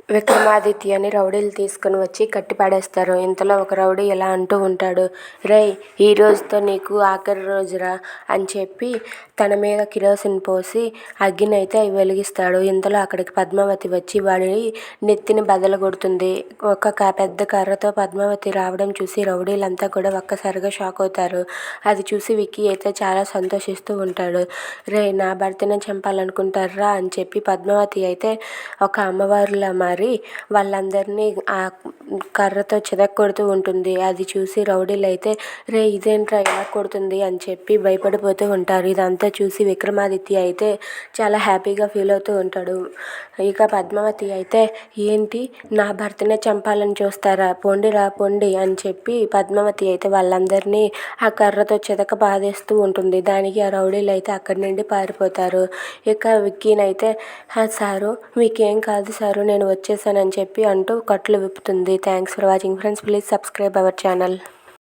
విక్రమాదిత్యని రౌడీలు తీసుకుని వచ్చి కట్టి పడేస్తారు. ఇంతలో ఒక రౌడీ ఇలా అంటూ ఉంటాడు, రేయ్ ఈ రోజుతో నీకు ఆఖరి రోజురా అని చెప్పి తన మీద కిరోసిన్ పోసి అగ్గినైతే వెలిగిస్తాడు. ఇంతలో అక్కడికి పద్మావతి వచ్చి వాడి నెత్తిని బదలగొడుతుంది. ఒక పెద్ద కర్రతో పద్మావతి రావడం చూసి రౌడీలంతా కూడా ఒక్కసారిగా షాక్ అవుతారు. అది చూసి విక్కీ అయితే చాలా సంతోషిస్తూ ఉంటాడు. రే నా భర్తనే చంపాలనుకుంటారా అని చెప్పి పద్మావతి అయితే ఒక అమ్మవారిలా మారి వాళ్ళందరినీ ఆ కర్రతో చితక్కొడుతూ ఉంటుంది. అది చూసి రౌడీలు అయితే రే ఇదేంట్రా ఇలా కొడుతుంది అని చెప్పి భయపడిపోతూ ఉంటారు. ఇదంతా చూసి విక్రమాదిత్య అయితే చాలా హ్యాపీగా ఫీల్ అవుతూ ఉంటాడు. ఇక పద్మావతి అయితే ఏంటి నా భర్తనే చంపాలని చూస్తారా, పొండిరా పొండి అని చెప్పి పద్మావతి అయితే వాళ్ళందరినీ ఆ కర్రతో చితక బాధేస్తూ ఉంటుంది. దానికి ఆ రౌడీలు అయితే అక్కడి నుండి పారిపోతారు. ఇక విక్కీనైతే సారు మీకేం కాదు సారు నేను వచ్చేసానని చెప్పి అంటూ కట్లు విప్పుతుంది. Thanks for watching friends. Please subscribe our channel.